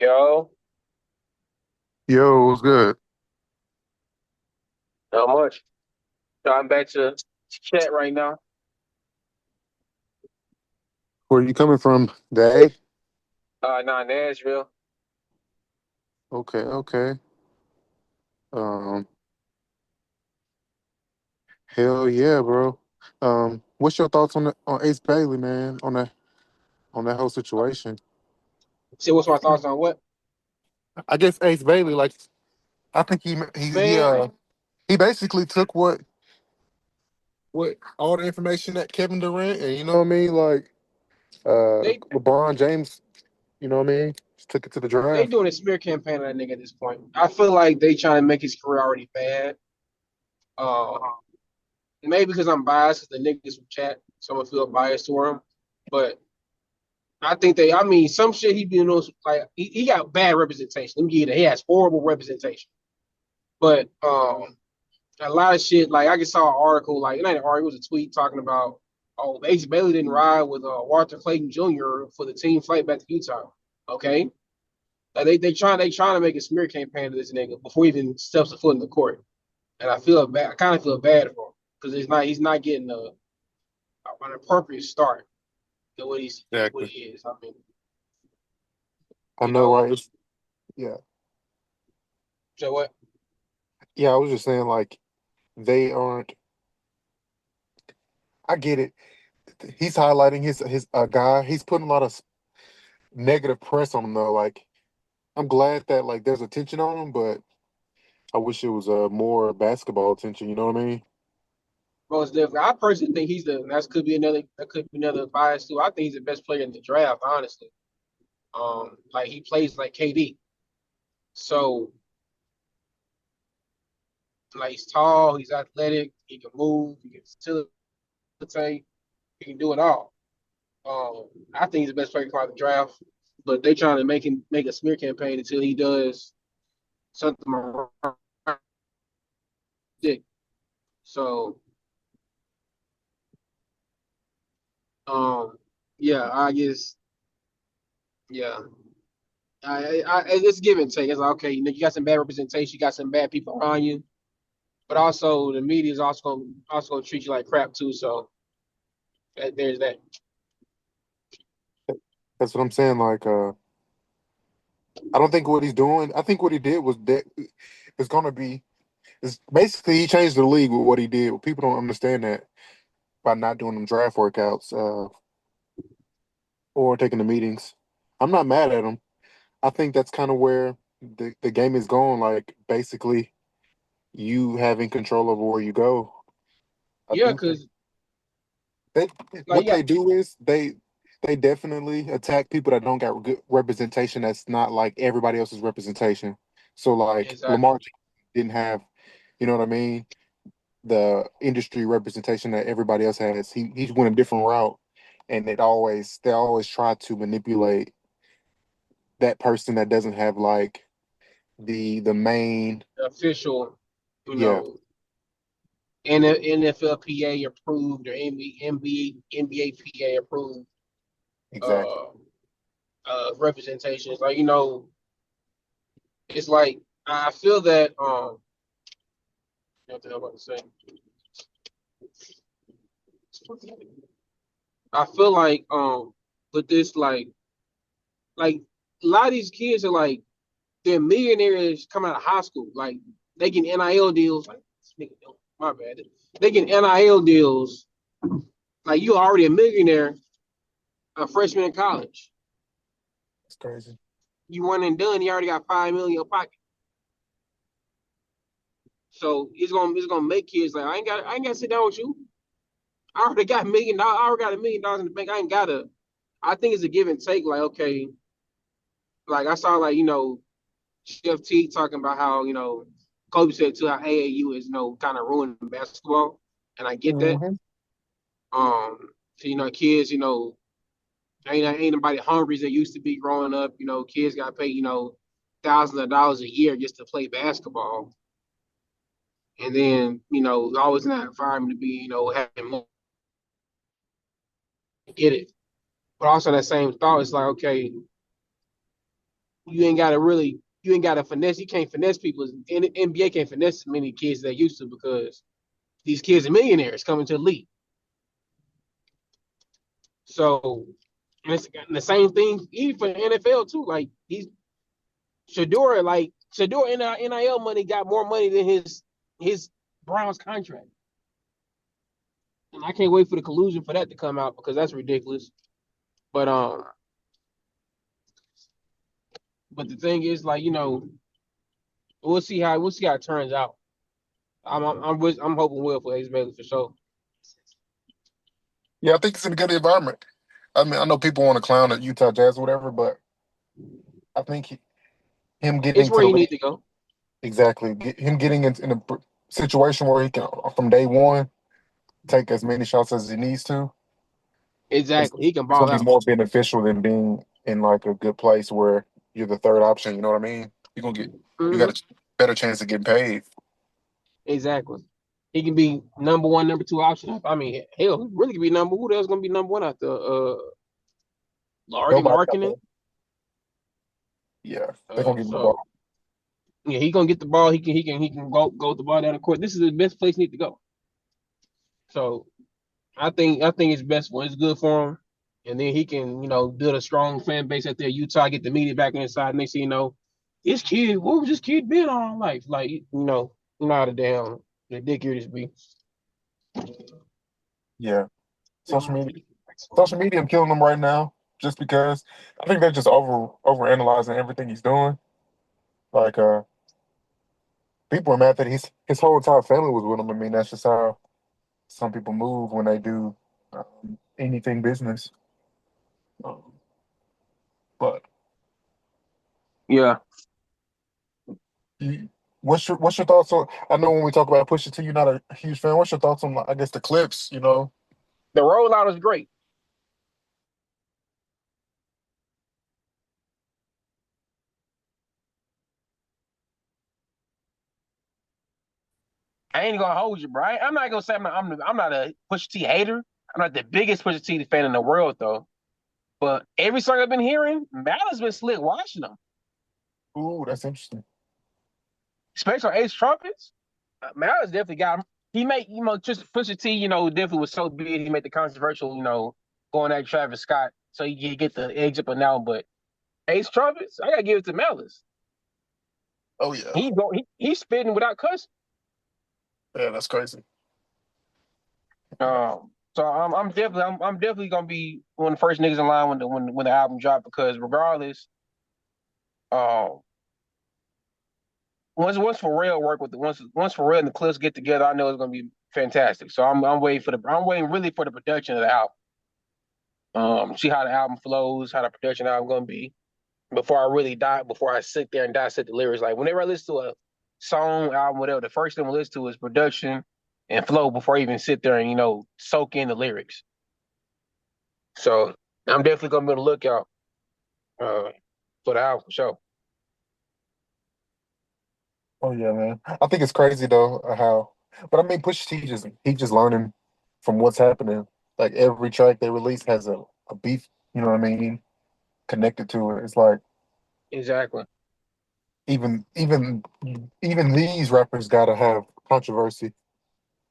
Yo, Yo, what's good? not much. So I'm back to chat right now. Where you coming from? The Not in Nashville. A? Okay, okay. Um, hell yeah, bro. What's your thoughts on Ace Bailey, man? On that whole situation. See, what's my thoughts on what? I guess Ace Bailey, like, I think Man, he basically took what all the information that Kevin Durant and you know what I mean, like they LeBron James, you know what I mean, just took it to the they draft. doing a smear campaign on that nigga at this point. I feel like they trying to make his career already bad. Um, Maybe because I'm biased, because the niggas from chat, so I feel biased to him. But I think I mean, some shit he been on, like he got bad representation. Let me give you that. He has horrible representation. But a lot of shit. Like I just saw an article, like it ain't an article, it was a tweet talking about, oh, Ace Bailey didn't ride with Walter Clayton Jr. for the team flight back to Utah. Okay, like they trying to make a smear campaign to this nigga before he even steps a foot in the court, and I feel bad. I kind of feel bad for him because he's not getting an appropriate start to what Exactly. he is. I mean, I you know, know, right? Yeah, so what? yeah. I was just saying, like, they aren't. I get it. He's highlighting his guy. He's putting a lot of negative press on him though. Like I'm glad that like there's attention on him, but I wish it was more basketball attention. You know what I mean? Most definitely, I personally think he's the. That could be another bias too. I think he's the best player in the draft, honestly. Like he plays like KD. So like he's tall, he's athletic, he can move, he can facilitate, he can do it all. I think he's the best player to out the draft, but they trying to make a smear campaign until he does something wrong. So um, yeah, I guess yeah. It's give and take. It's like okay, you got some bad representation, you got some bad people around you, but also the media is also gonna treat you like crap too. So there's that. That's what I'm saying. Like I don't think what he's doing. I think what he did was that it's gonna be. It's basically he changed the league with what he did. People don't understand that by not doing them draft workouts or taking the meetings. I'm not mad at him. I think that's kind of where the game is going. Like basically, you having control over where you go. I Yeah, think because they like what yeah, they do is they definitely attack people that don't got good representation. That's not like everybody else's representation. So like exactly. Lamar didn't have, you know what I mean, the industry representation that everybody else has. He went a different route, and they always try to manipulate that person that doesn't have like the main. The official, you Yeah, know, NFLPA approved or NBA approved exactly. uh, representations. Like it's like I feel that what the hell am I about to say? I feel like with this like a lot of these kids are like they're millionaires coming out of high school. Like they get NIL deals. Like my bad. They get NIL deals. Like you already a millionaire, a freshman in college. It's crazy. You one and done. You already got 5 million in your pocket. So it's gonna make kids like I ain't gotta sit down with you. I already got $1 million. I already got $1 million in the bank. I ain't gotta. I think it's a give and take. Like okay, like I saw like Chef T talking about how Kobe said too how AAU is kind of ruining basketball, and I get that. Hmm. So, kids ain't nobody hungry as they used to be growing up. Kids got to pay thousands of dollars a year just to play basketball, and then always in that environment to be having more. Get it, but also that same thought is like okay, you ain't gotta finesse. You can't finesse people. NBA can't finesse as many kids that used to because these kids are millionaires coming to the league. So and it's the same thing even for the NFL too. Like Shador in NIL money got more money than his Browns contract. And I can't wait for the collusion for that to come out because that's ridiculous. But but the thing is, like, we'll see how it turns out. I'm hoping well for Ace Bailey for sure. Yeah, I think it's in a good environment. I mean, I know people want to clown at Utah Jazz or whatever, but I think him getting It's into where the he league, needs to go. exactly, him getting in a situation where he can, from day one, take as many shots as he needs to, it's, Exactly. He can it's ball going to be out. more beneficial than being in like a good place where you're the third option. You know what I mean? You're gonna get, you Hmm. got a better chance of getting paid. Exactly. He can be number one, number two option. I mean, hell, he really could be number. Who else gonna be number one after Larry Nobody out there. Markkinen? Yeah, they're gonna give him the So ball. yeah, he gonna get the ball. He can go with the ball down the court. This is the best place he need to go. So I think it's best for it's good for him. And then he can, build a strong fan base out there. Utah get the media back inside. Next thing you know, this kid, what was this kid been all life? Like, how the damn ridiculous be. Yeah, social media, social media killing him right now just because I think they're just over analyzing everything he's doing. Like people are mad that his whole entire family was with him. I mean, that's just how some people move when they do anything business. Um, but Yeah. what's your thoughts on? I know when we talk about Pusha T, you're not a huge fan. What's your thoughts on, I guess, the clips? You know, The rollout is great. I ain't gonna hold you, bro. I'm not gonna say I'm not a Pusha T hater. I'm not the biggest Pusha T fan in the world though. But every song I've been hearing, Malice been slick watching them, ooh, that's interesting. especially on Ace Trumpets. Malice definitely got him. He made, just Pusha T, definitely was so big. He made the controversial, going at Travis Scott, so he could get the eggs up and down. But Ace Trumpets, I gotta give it to Malice. Oh yeah, He's spitting without cussing. yeah, that's crazy. So I'm definitely gonna be one of the first niggas in line when the album dropped because regardless, um, once for real work with the once for real and the clips get together, I know it's gonna be fantastic. So I'm waiting really for the production of the album. See how the album flows, how the production album gonna be before I sit there and dissect the lyrics. Like whenever I listen to a song, album, whatever, the first thing I listen to is production and flow before I even sit there and soak in the lyrics. So I'm definitely gonna be on the lookout uh, for the album for sure. Oh yeah, man. I think it's crazy though how, but I mean, Pusha T just learning from what's happening. Like every track they release has a beef. You know what I mean? Connected to it. It's like Exactly. even even even these rappers gotta have controversy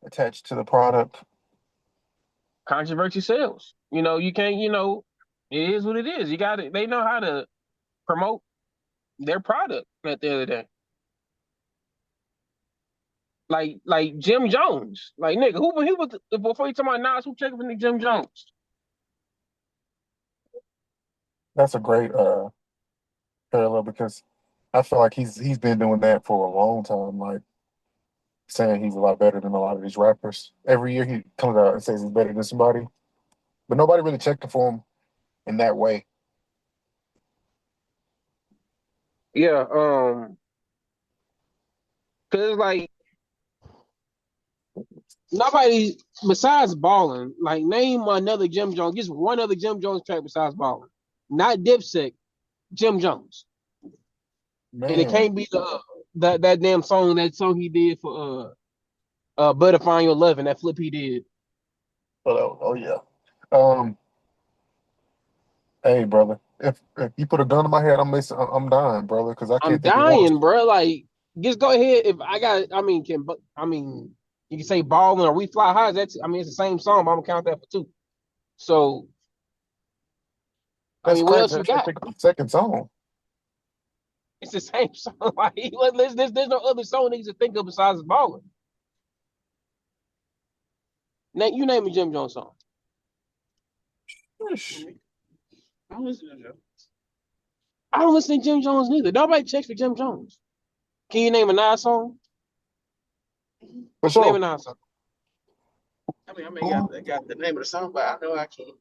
attached to the product. Controversy sells. You can't. It is what it is. You got it. They know how to promote their product at the end of the day. Like Jim Jones. Like nigga, who he was before you talking about Nas? Who checking for Nick Jim Jones? That's a great parallel because I feel like he's been doing that for a long time. Like saying he's a lot better than a lot of these rappers. Every year he comes out and says he's better than somebody, but nobody really checked for him in that way. Yeah. Cause like nobody besides balling. Like name another Jim Jones. Just one other Jim Jones track besides balling. Not Dipset. Jim Jones. And it Man, can't be that damn song. That song he did for Butterfly Your Love and that flip he did. oh yeah. Um, hey brother. If you put a gun in my head, I'm dying, brother, because I I'm can't think of one. dying, bro. Like, just go ahead. If I got, I mean, you can say balling or we fly high. That's, I mean, it's the same song, but I'm gonna count that for two. So, I That's mean, what crazy. else I you can't got? think of the second song. It's the same song. Like, there's no other song niggas to think of besides balling. You name a Jim Jones song. Sheesh. I don't listen to Jim. I don't listen to Jim Jones neither. Nobody checks for Jim Jones. Can you name a Nas song? For Name a sure. Nas song. I got the name of the song, but I know I can't.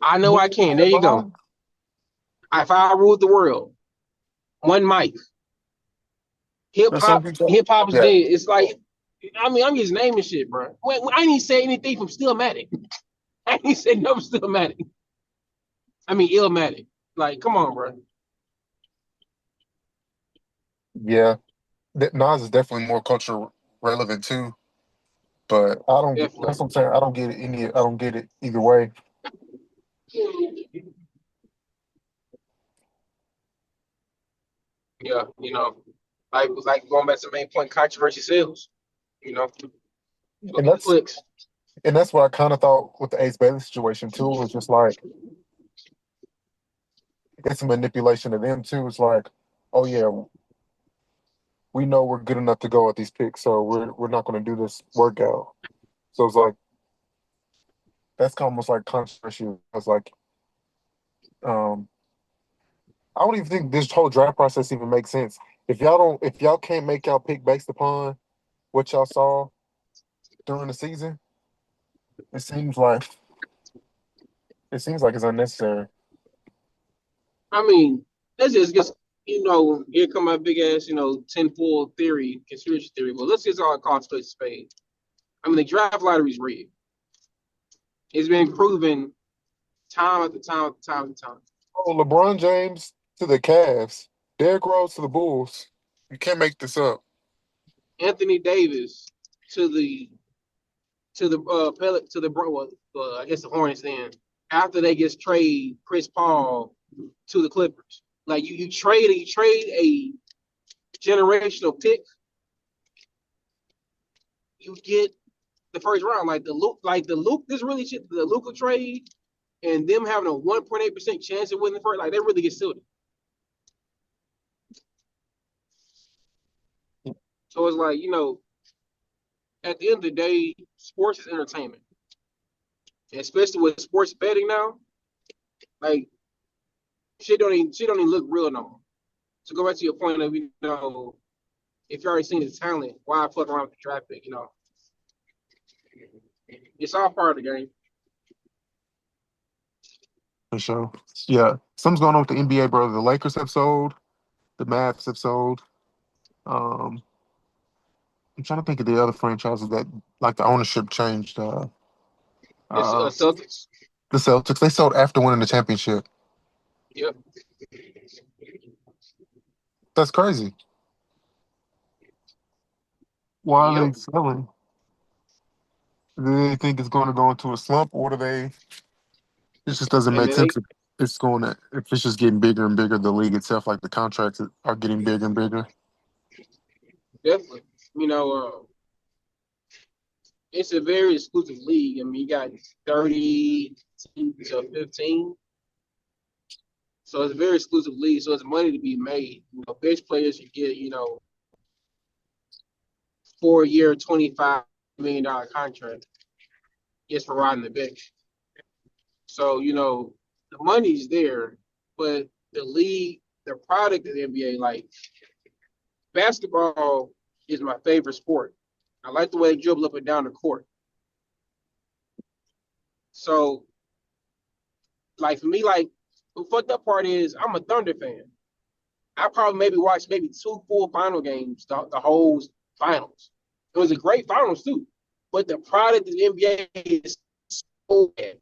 I know I can. There you go. If I ruled the world, one mic. That song you got? Hip hop is Yeah. dead. It's like, I mean, I'm just naming shit, bro. I didn't say anything from Stillmatic. I didn't say no Stillmatic. I mean, Illmatic. Like, come on, bro. Yeah. Nas is definitely more culture relevant too, but I don't get. That's Definitely. what I'm saying. I don't get it any. I don't get it either way. Yeah, like going back to the main point, controversy sells. You know, go And get the that's clicks. and that's what I kind of thought with the Ace Bailey situation too. It's just like it's a manipulation of them too. It's like, oh yeah, we know we're good enough to go at these picks, so we're not going to do this workout. So it's like that's almost like controversial. It's like um, I don't even think this whole draft process even makes sense. If y'all can't make y'all pick based upon what y'all saw during the season, it seems like it's unnecessary. I mean, that's just here come my big ass, 10-fold theory, conspiracy theory. But let's just all call spade a spade. I mean, the draft lottery's rigged. It's been proven time after time after time after time. Oh, LeBron James to the Cavs, Derrick Rose to the Bulls. You can't make this up. Anthony Davis to the I guess the Hornets then after they just trade Chris Paul to the Clippers. Like you trade a generational pick, you get the first round. This really shit, the Luka trade and them having a 1.8% chance of winning the first, like they really get suited. So it's like, at the end of the day, sports is entertainment. And especially with sports betting now, like shit don't even look real no more. So go back to your point of, if you already seen his talent, why fuck around with the draft pick? It's all part of the game. For sure. Yeah. Something's going on with the NBA, bro. The Lakers have sold, the Mavs have sold. Um, I'm trying to think of the other franchises that like the ownership changed. It's Uh, Celtics. the Celtics, they sold after winning the championship. Yep. That's crazy. Why are they Yep. selling? Do they think it's going to go into a slump, or do they? It just doesn't And make then they sense. If it's going to, if it's just getting bigger and bigger, the league itself, like the contracts are getting bigger and bigger. definitely, you know, uh, it's a very exclusive league. I mean, you got 30 teams to 15. So it's a very exclusive league. So it's money to be made. Bench players you get, 4 year, $25 million contract just for riding the bench. So, the money's there, but the league, the product of the NBA, like basketball is my favorite sport. I like the way they dribble up and down the court. So, like for me, like the fucked up part is I'm a Thunder fan. I probably maybe watched maybe two full final games, the whole finals. It was a great finals too. But the product of the NBA is so bad.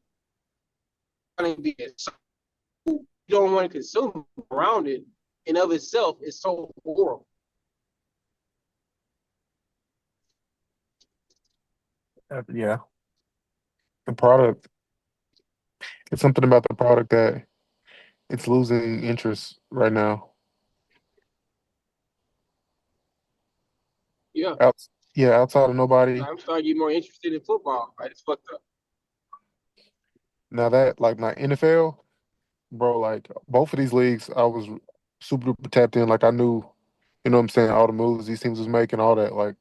So you don't want to consume around it in of itself is so horrible. Yeah, the product. It's something about the product that it's losing interest right now. Yeah, Out, yeah, outside of nobody. like, I'm starting to get more interested in football. Like it's fucked up. Now that like my NFL, bro, like both of these leagues, I was super duper tapped in. Like I knew, you know what I'm saying, all the moves these teams was making, all that. Like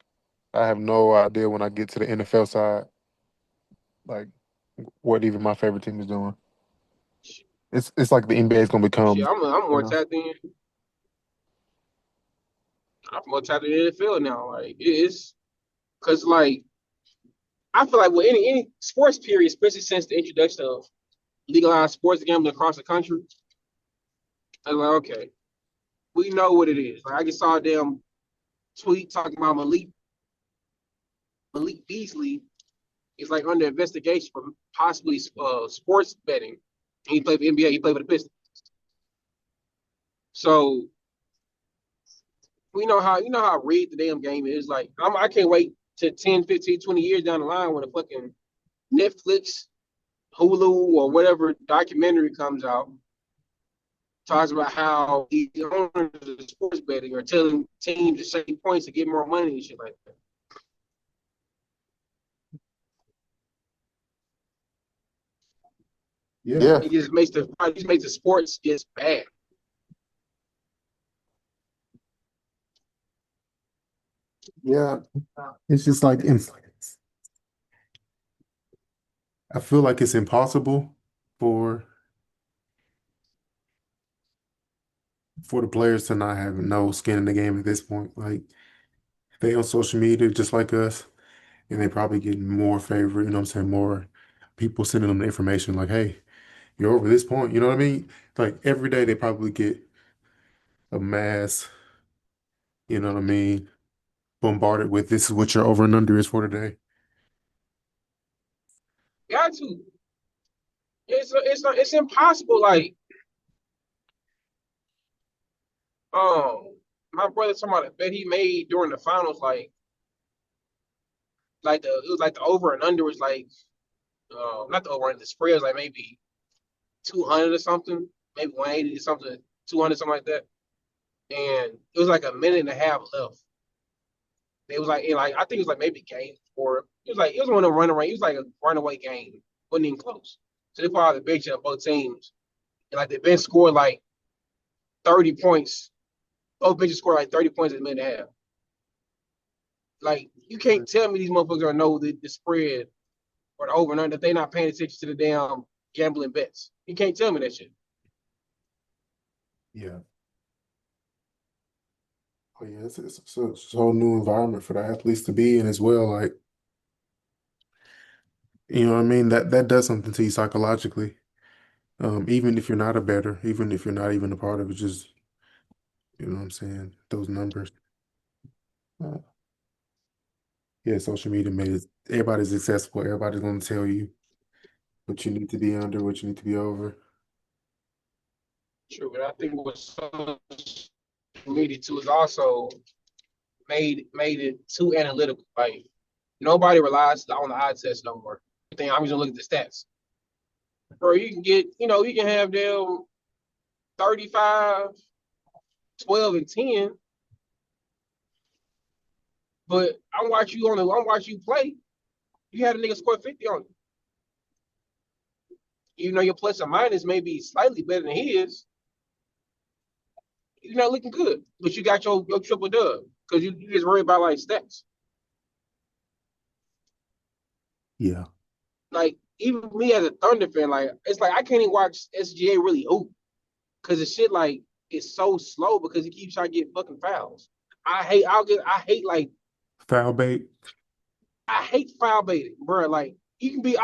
I have no idea when I get to the NFL side, like what even my favorite team is doing. It's like the NBA is gonna Shit, become, I'm you more know. tapped in. I'm more tapped in the NFL now. Like it's because like I feel like with any sports period, especially since the introduction of legalized sports gambling across the country, I'm like, okay, we know what it is. Like I just saw a damn tweet talking about Malik Beasley is like under investigation for possibly sports betting. And he played for NBA. He played for the Pistons. So we know how rigged the damn game is. Like I can't wait to 10, 15, 20 years down the line when a fucking Netflix, Hulu, or whatever documentary comes out talks about how the owners of sports betting are telling teams to save points to get more money and shit like that. Yeah, It just makes the sports just bad. yeah. It's just like I feel like it's impossible for the players to not have no skin in the game at this point. Like they on social media just like us, and they probably get more favor, you know what I'm saying, more people sending them the information like, hey, you're over this point, you know what I mean? Like every day they probably get a mass, you know what I mean, bombarded with this is what your over and under is for today. Got to. It's impossible. Like my brother talking about a bet he made during the finals. Like the it was like the over and under was like not the over and the spread was like maybe 200 or something, maybe 180 or something, 200 something like that. And it was like a minute and a half left. It was like I think it was like maybe game four. It was one of them run away. It was like a runaway game. Wasn't even close. So they probably the bench of both teams. And like the bench scored like 30 points. Both benches scored like 30 points in a minute and a half. Like you can't tell me these motherfuckers don't know the spread or the over and under if they're not paying attention to the damn gambling bets. You can't tell me that shit. Yeah. Oh yeah, it's a whole new environment for the athletes to be in as well. Like, you know what I mean? That does something to you psychologically. Even if you're not a bettor, even if you're not even a part of it, just you know what I'm saying, those numbers. Uh, yeah, social media made it everybody's accessible. Everybody's gonna tell you what you need to be under, what you need to be over. True, but I think what social media too is also made it too analytical. Like nobody relies on the eye test no more. I think I'm just gonna look at the stats. Bro, you can get, you can have them 35, 12, and 10, but I'm watching you play. You had a nigga score 50 on you. Even though your plus or minus may be slightly better than his, you're not looking good. But you got your triple dub because you just worry about like stats. Yeah. Like even me as a Thunder fan, like it's like I can't even watch SGA really hoop because the shit like it's so slow because he keeps trying to get fucking fouls. Foul bait. I hate foul baiting, bro. Like you can be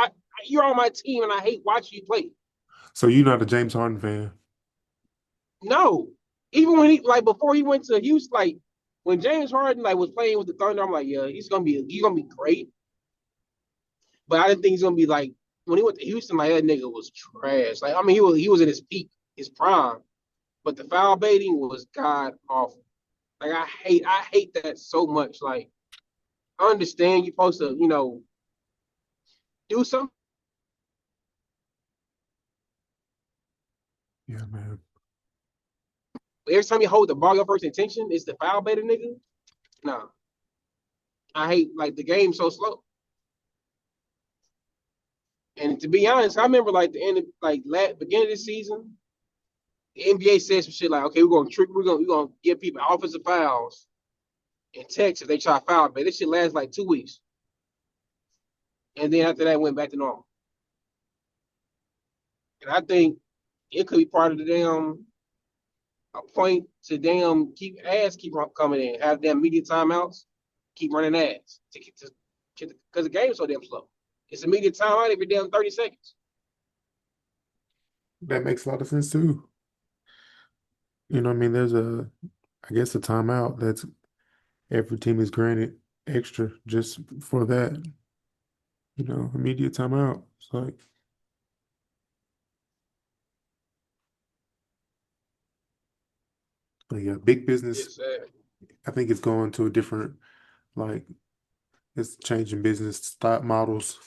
you're on my team and I hate watching you play. So you're not a James Harden fan. No, even when he like before he went to Houston, like when James Harden like was playing with the Thunder, I'm like, yeah, he's gonna be great. But I didn't think he's gonna be like when he went to Houston, like that nigga was trash. Like I mean, he was in his peak, his prime, but the foul baiting was god awful. Like I hate that so much. Like I understand you're supposed to do something. Yeah, man. Every time you hold the ball, your first intention is to foul bait a nigga. Nah, I hate like the game's so slow. And to be honest, I remember like the end of beginning of the season, the NBA said some shit like, okay, we're gonna give people offensive fouls in Texas. They try to foul bait. This shit lasts like 2 weeks, and then after that, it went back to normal. And I think it could be part of the damn a point to damn keep coming in, have damn media timeouts, keep running ads because the game's so damn slow. It's a media timeout every damn 30 seconds. That makes a lot of sense too. You know, what I mean, I guess, a timeout that's every team is granted extra just for that. Immediate timeout. It's like, but yeah, big business. It's sad. I think it's going to a different, like, it's changing business stock models,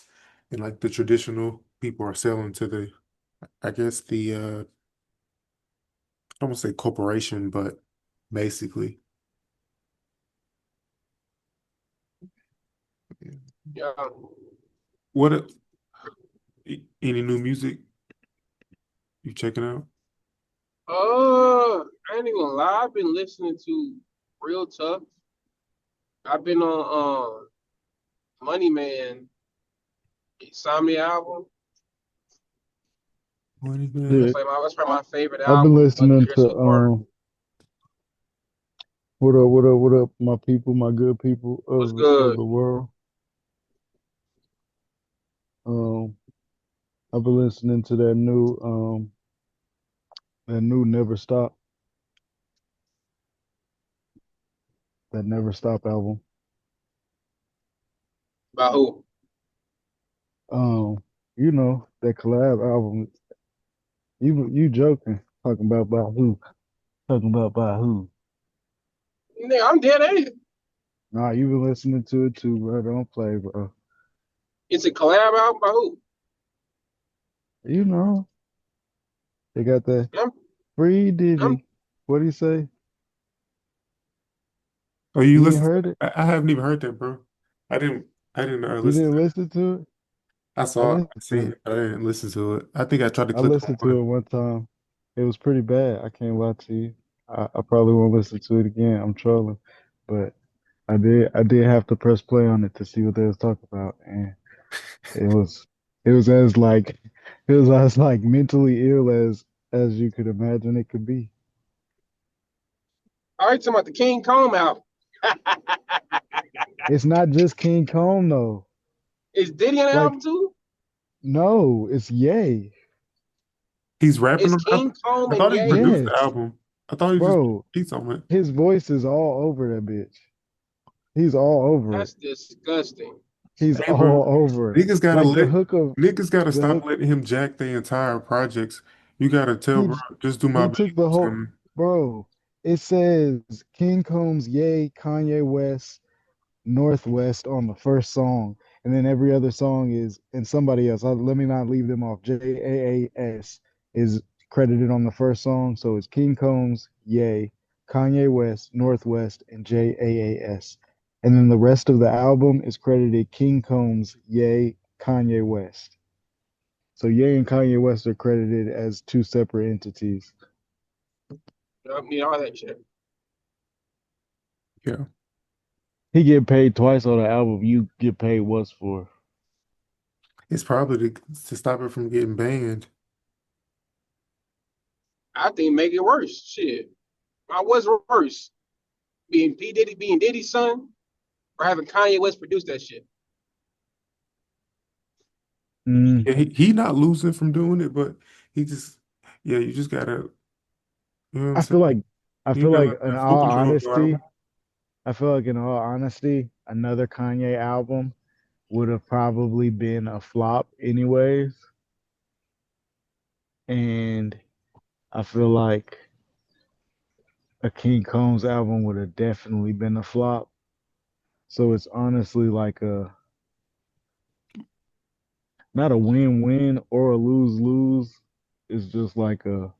and like the traditional people are selling to I guess I won't say corporation, but basically. Yeah. What any new music you checking out? I ain't even gonna lie. I've been listening to Real Tough. I've been on Money Man Insomnia album. Money man. Yeah, That's probably my favorite I've been album of the listening year to so far. what up, my people, my good people What's of good? the world. Um, I've been listening to that new Never Stop album. By who? Um, that collab album. You joking? Talking about by who? Talking about by who? Nigga, I'm dead ass. Nah, you been listening to it too, bro. Don't play, bro. It's a collab album by who? You know they got that I'm, free I'm Diddy. What do you say? Oh, you You ain't listen? heard it? I haven't even heard that, bro. I didn't. I didn't You listen didn't to it. listen to it? I I saw it. I listened to seen it. it, but I didn't listen to it. I think I tried to I click listened to on. it one time. It was pretty bad. I can't lie to you. I probably won't listen to it again. I'm trolling, but I did have to press play on it to see what they was talking about, and it was it was as like it was as like mentally ill as you could imagine it could be. already talking about the King Kong album. It's not just King Kong though. Is Diddy on the album Like too? no, it's Ye. He's rapping Is on the album. King Kong I and thought he Ye? produced the Yes, album. I thought he just put bro. beats on it. His voice is all over that bitch. He's all over it. That's disgusting. He's Hey, bro, all over it. niggas gotta Like let niggas gotta the stop hook letting him jack the entire projects. You gotta tell, he bro, just do my he beat took the or whole something. bro. It says King Combs Ye, Kanye West, Northwest on the first song, and then every other song is and somebody else. Let me not leave them off. JAAS is credited on the first song, so it's King Combs Ye, Kanye West, Northwest, and JAAS. And then the rest of the album is credited King Combs Ye, Kanye West. So Ye and Kanye West are credited as two separate entities. I need all that shit. Yeah, He get paid twice on the album. You get paid once for. it's probably to stop it from getting banned. I think make it worse. Shit. What's worse? Being Diddy's son or having Kanye West produce that shit? Mm. Yeah, he not losing from doing it, but he just, yeah, you just gotta, you know what I'm I feel saying? like, I You feel gotta like let in that full all control go out. honesty, I feel like in all honesty, another Kanye album would have probably been a flop anyways. And I feel like a King Combs album would have definitely been a flop. So it's honestly like a not a win-win or a lose-lose. It's just like a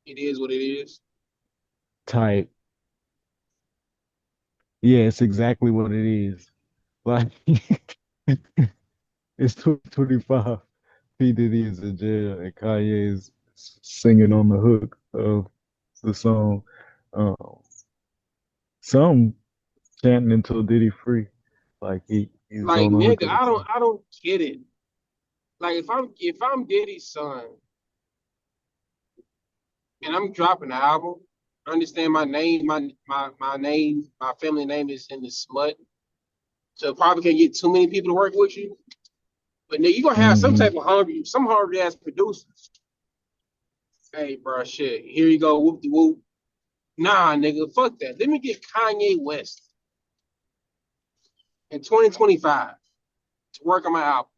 It is what it is. type. Yeah, it's exactly what it is. Like it's 2025. P. Diddy is in jail and Kanye is singing on the hook of the song. Um, some chanting until Diddy free. Like he's Like on the hook nigga, of the song. I don't get it. Like if I'm Diddy's son and I'm dropping an album, I understand my name, my name, my family name is in the smut. So probably can't get too many people to work with you. But nigga, you gonna have some Hmm. type of some hungry ass producers. Hey, bro, shit. Here you go, whoop de whoop. Nah, nigga, fuck that. Let me get Kanye West in 2025 to work on my album.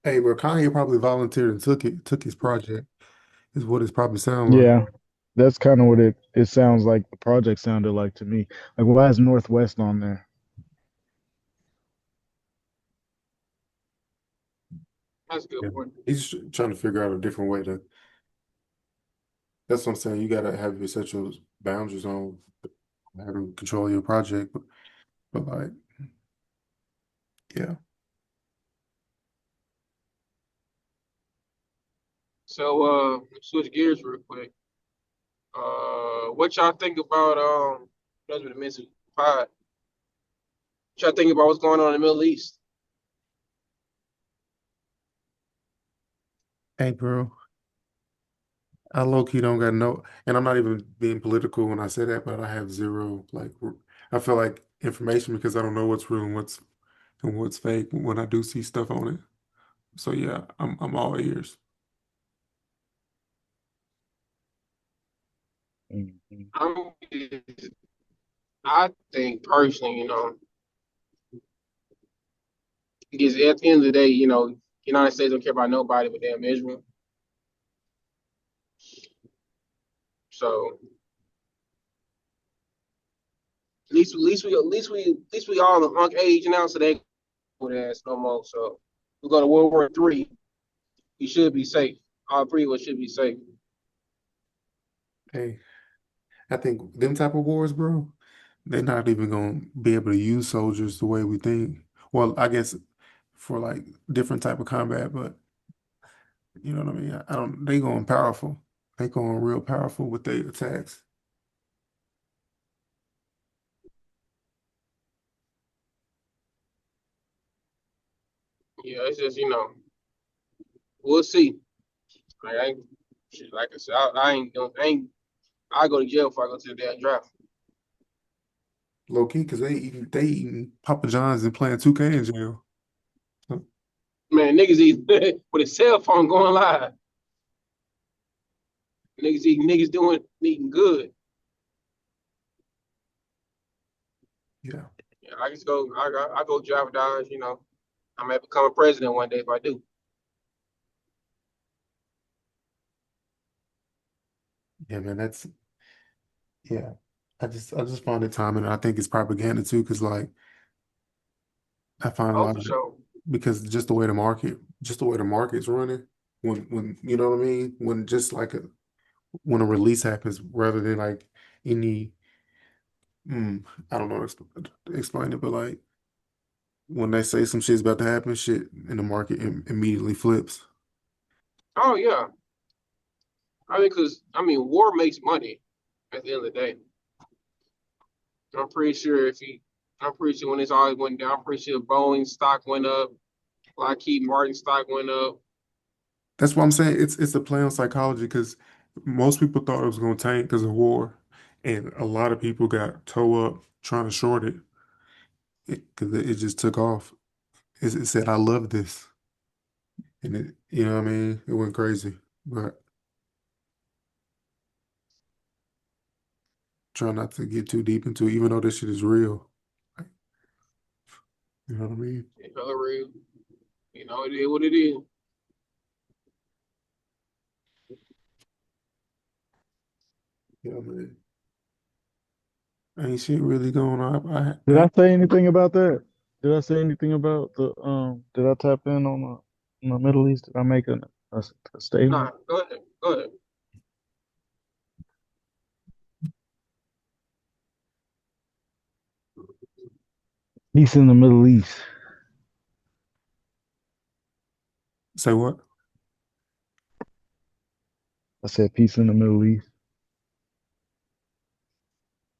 Hey, bro, Kanye probably volunteered and took his project. Is what it's probably sound like. Yeah, that's kind of what it sounds like the project sounded like to me. Like why is Northwest on there? That's a good Yeah. point. He's trying to figure out a different way to. That's what I'm saying. You gotta have your sexual boundaries on having control of your project, but like, yeah. So switch gears real quick. What y'all think about that's what it means to pod. What y'all think about what's going on in the Middle East? Hey, bro, I low key don't got no, and I'm not even being political when I say that, but I have zero like. I feel like information because I don't know what's real and what's fake when I do see stuff on it. So yeah, I'm all ears. Mhm. I'm, I think personally, because at the end of the day, United States don't care about nobody but damn Israel. So at least we all in the unk age now, so they ain't with ass no more. So we go to World War III, we should be safe. All three of us should be safe. Hey, I think them type of wars, bro, they're not even gonna be able to use soldiers the way we think. Well, I guess for like different type of combat, but you know what I mean? I don't they going powerful. They going real powerful with their attacks. Yeah, it's just we'll see. Like, shit, like I said, I go to jail before I go to the damn draft. Low key, because they eating Papa John's and playing 2K in jail. So, Man, niggas eat with a cell phone going live. Niggas doing eating good. yeah. Yeah, I just go I go drive Dodge, I may become a president one day if I do. Yeah, man, that's yeah. I just find it timing. And I think it's propaganda too, because like I find a Oh, lot for of it sure. because just the way the market's running, when you know what I mean? When just like when a release happens rather than like any I don't know how to explain it, but like when they say some shit's about to happen, shit in the market immediately flips. Oh yeah. War makes money at the end of the day. I'm pretty sure I'm pretty sure when it's always went down, I'm pretty sure Boeing stock went up, Lockheed Martin stock went up. That's what I'm saying. It's a play on psychology because most people thought it was gonna tank because of war, and a lot of people got toe up trying to short it because it just took off. It said, "I love this," and you know what I mean. It went crazy, but try not to get too deep into it, even though this shit is real. Like, you know what I mean? It's hella real. It is what it is. Yeah, man. Ain't shit really going on. Did I say anything about that? Did I say anything about the did I tap in on the Middle East? Did I make a statement? Nah, go ahead. Go ahead. Peace in the Middle East. Say what? I said peace in the Middle East.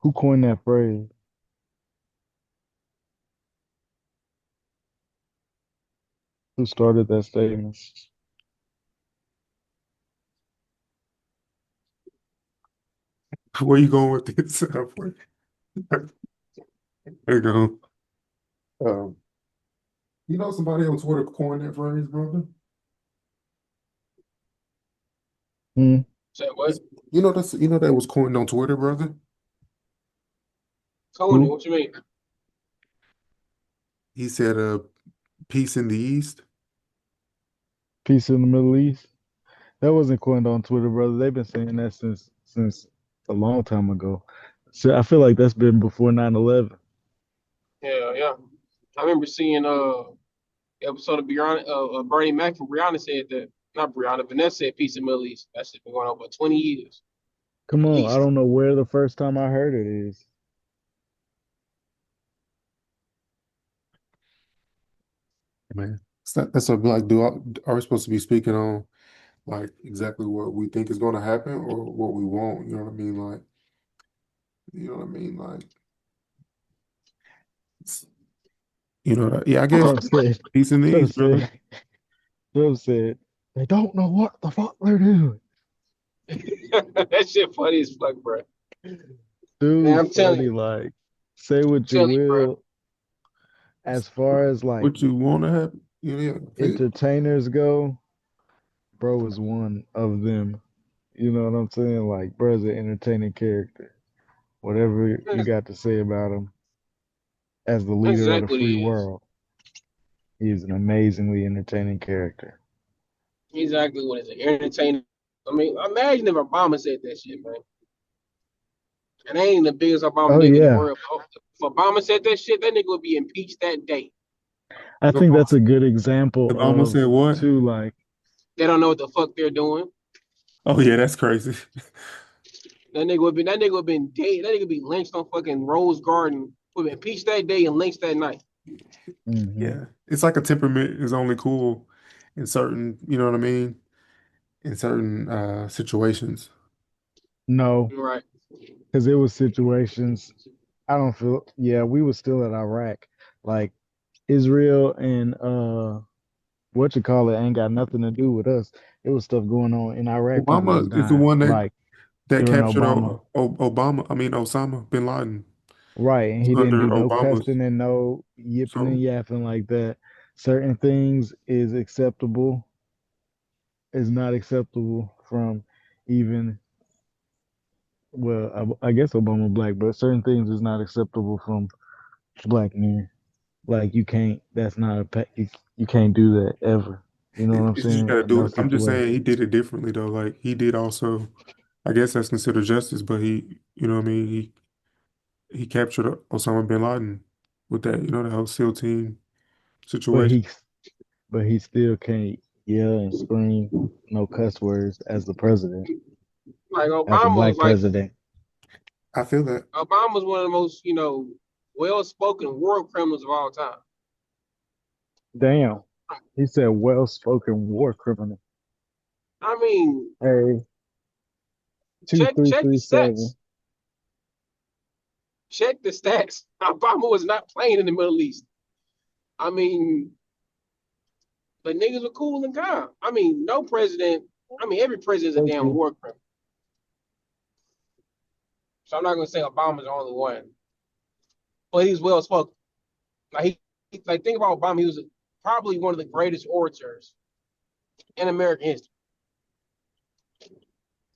Who coined that phrase? Who started that statement? Where you going with this? There you go. Um, you know somebody on Twitter coined that phrase, brother? Hmm. Say what? You know that was coined on Twitter, brother. Tony, Who? what you mean? He said, "Peace in the East." Peace in the Middle East. That wasn't coined on Twitter, brother. They've been saying that since a long time ago. So I feel like that's been before 9/11. Yeah, yeah. I remember seeing episode of Brianna, Bernie Mac from Brianna said that. Not Brianna, Vanessa said peace in the Middle East. That shit been going on for 20 years Come at on, I least. don't know where the first time I heard it is. Man, that's a like. Are we supposed to be speaking on like exactly what we think is going to happen or what we want? You know what I mean? Like, you know what I mean? Like, yeah. I guess Trump said, peace in the Trump East, brother. said, Trump said, they don't know what the fuck they're doing. That shit funny as fuck, bro. Man, Dude's I'm telling funny, you, like, say what you telling you, bro. will, as far as like What you want to happen? Yeah. entertainers go, bro is one of them. You know what I'm saying? Like, bro's an entertaining character. Whatever you That's, got to say about him as the that's leader of the exactly what free he is. world, he's an amazingly entertaining character. Exactly what it is. Entertaining. I mean, imagine if Obama said that shit, man. And I ain't the biggest Obama Oh nigga in the yeah, world. But if Obama said that shit, that nigga would be impeached that day. I think that's a good example Obama of said what? too. Like, They don't know what the fuck they're doing. Oh yeah, that's crazy. That nigga would been dead. That nigga be lynched on fucking Rose Garden. Would been impeached that day and lynched that night. hmm, Yeah, it's like a temperament is only cool in certain, you know what I mean, in certain situations. no, You're right. because it was situations. I don't feel. Yeah, we were still at Iraq. Like Israel and what you call it ain't got nothing to do with us. It was stuff going on in Iraq. People was Obama is the dying. one Like that during captured Obama. Obama. I mean Osama bin Laden Right, and he didn't under do no Obama's. cussing and no yipping and So yapping like that. Certain things is acceptable, is not acceptable from even well, I guess Obama black, but certain things is not acceptable from black men. Like you can't. That's not a you can't do that ever. You know what I'm it's just saying? gotta In do those it. I'm just saying he situations. did it differently though. Like he did also, I guess that's considered justice, but you know what I mean. He captured Osama bin Laden with that, the whole SEAL team But situation. he still can't yell and scream no cuss words as the president, Like as a Obama was black like president. I feel that. Obama's one of the most, well-spoken war criminals of all time. Damn. He said well-spoken war criminal. I mean, Hey, two check three check the three stats. seven. Check the stats. Obama was not playing in the Middle East. I mean, the niggas were cool and calm. I mean, no president. I mean, every president is a Thank damn you. war criminal. So I'm not gonna say Obama's the only one, but he's well spoken. Like think about Obama. He was probably one of the greatest orators in American history.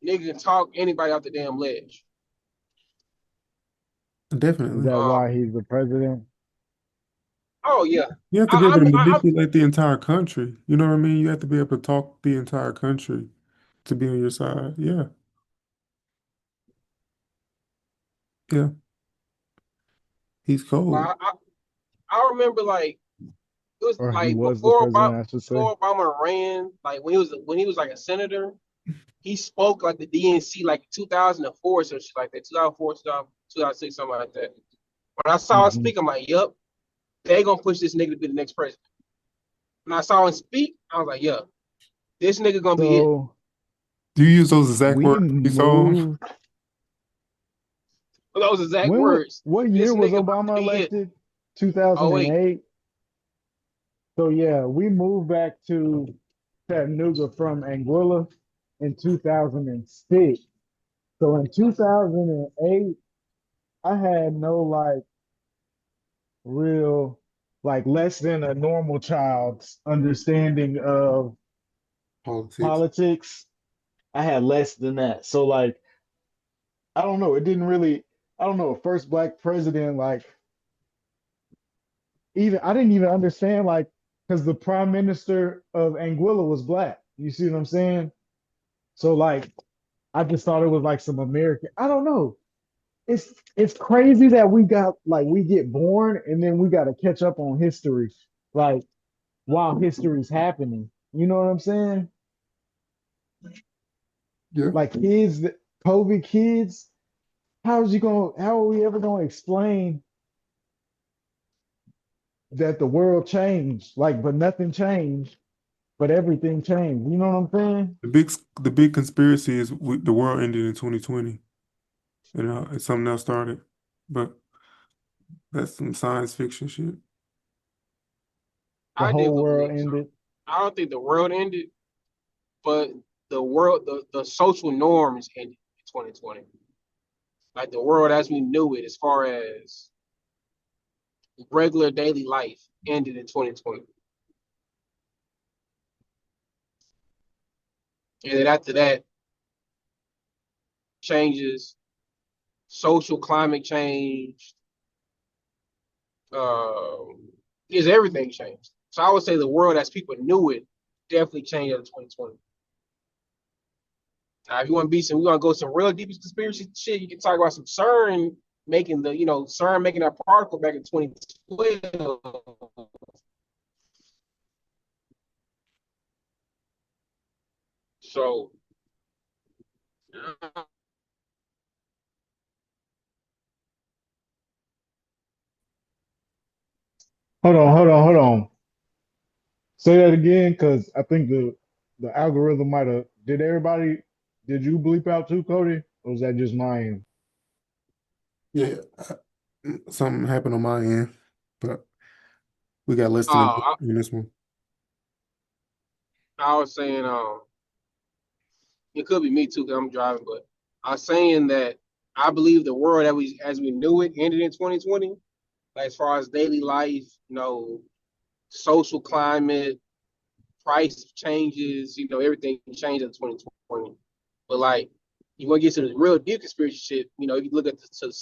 Nigga can talk anybody off the damn ledge. Is Definitely. that why he's the president? Oh yeah, You have to be able to manipulate the entire country. You know what I mean? You have to be able to talk the entire country to be on your side. Yeah. Yeah. He's cold. I remember like it was Or he like was the president, I should say. before Obama ran, like when he was like a senator, he spoke like the DNC like 2004 or shit like that, 2004, 2006, something like that. When I saw him Hmm. speak, I'm like, yup, they gonna push this nigga to be the next president. When I saw him speak, I was like, yeah, this nigga gonna be it. So Do you use those exact we words you saw him? moved. Those exact words. What This year was nigga about to Obama be it. elected? Oh wait, 2008. So yeah, we moved back to Chattanooga from Anguilla in 2006. So in 2008, I had no like real, like less than a normal child's understanding of Politics. politics. I had less than that. So like, I don't know. It didn't really, I don't know, first black president, like even I didn't even understand like because the prime minister of Anguilla was black. You see what I'm saying? So like I just thought it was like some American. I don't know. It's crazy that we got like we get born and then we got to catch up on history, like while history's happening. You know what I'm saying? Yeah. Like kids, COVID kids. How's you going? How are we ever going to explain that the world changed? Like, but nothing changed, but everything changed. You know what I'm saying? The big conspiracy is the world ended in 2020, and something else started. But that's some science fiction shit. The I did whole world believe so. ended. I don't think the world ended, but the social norms ended in 2020. Like the world as we knew it, as far as regular daily life, ended in 2020. And then after that, changes, social climate change, uh, is everything changed. So I would say the world as people knew it definitely changed in 2020. Now, if you want to we want to go some real deep conspiracy shit. You can talk about some CERN making CERN making that particle back in 2012. So Hold on. Say that again, because I think the algorithm might have. Did you bleep out too, Cody? Or was that just my end? Yeah, something happened on my end, but we got less than a minute I, in this one. I was saying, it could be me too because I'm driving, but I was saying that I believe the world that we as we knew it ended in 2020. Like as far as daily life, social climate, price changes, everything changed in 2020. But like, you want to get to the real deep conspiracy shit, if you look at the